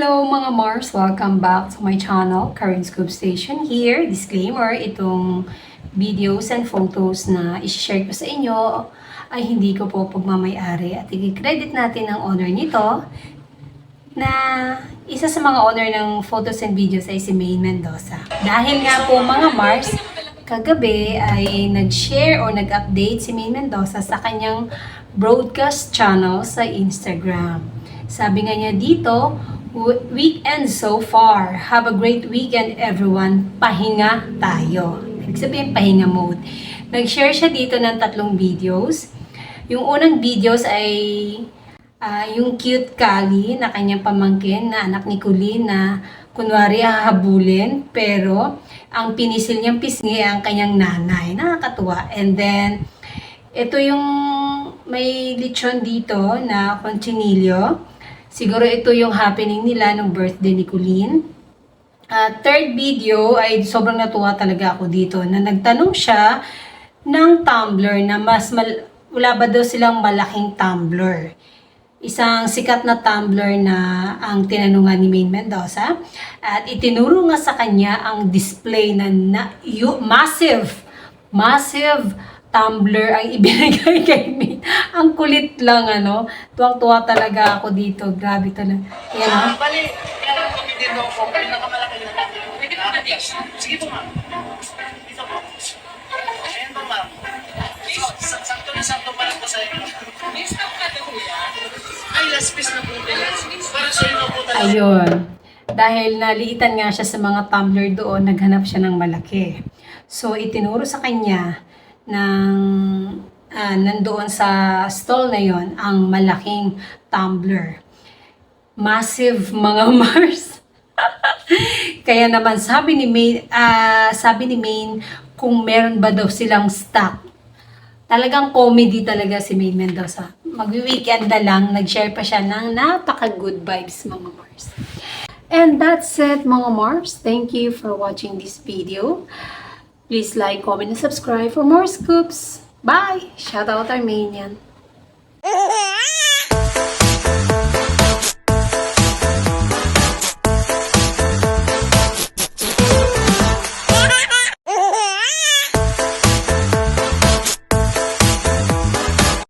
Hello mga Mars! Welcome back to my channel, Karen Scoop Station here. Disclaimer, itong videos and photos na i-share ko sa inyo ay hindi ko po pagmamayari at i-credit natin ang owner nito na isa sa mga owner ng photos and videos ay si Maine Mendoza. Dahil nga po mga Mars, kagabi ay nag-share o nag-update si Maine Mendoza sa kanyang broadcast channel sa Instagram. Sabi nga niya dito, weekend so far. Have a great weekend everyone. Pahinga tayo. Ibig sabihin, pahinga mode. Nag-share siya dito ng 3 videos. Yung unang videos ay yung cute Kali na kanyang pamangkin na anak ni Colleen na kunwari hahabulin. Pero ang pinisil niyang pisngi ang kanyang nanay. Nakakatuwa. And then, ito yung may lechon dito na conchinillo. Siguro ito yung happening nila nung birthday ni Colleen. Third video ay sobrang natuwa talaga ako dito na nagtanong siya ng tumbler na wala ba daw silang malaking tumbler. Isang sikat na tumbler na ang tinanungan ni Maine Mendoza. At itinuro nga sa kanya ang display na massive tumbler ang ibinigay kay Maine. Ang kulit lang, ano. Tuwang-tuwa talaga ako dito. Grabe talaga. Yan, ha? Bali, kami dito ako, pinakamalaki na natin. Pwede po natin. Sige po, ma'am. Dito po. Ayan po, ma'am. Sakto na sakto pa lang po sa inyo. Stop ka na po yan. Ay, last piece na po. Para sa inyo po talaga. Ayun. Dahil naliitan nga siya sa mga tumbler doon, naghanap siya ng malaki. So, itinuro sa kanya nandoon sa stall na yon ang malaking tumbler. Massive mga Mars. Kaya naman sabi ni Maine kung meron ba daw silang stock. Talagang comedy talaga si Maine Mendoza. Mag-weekend na lang, nag-share pa siya ng napaka-good vibes mga Mars. And that's it mga Mars. Thank you for watching this video. Please like, comment, and subscribe for more scoops. Bye! Shout out Armenian.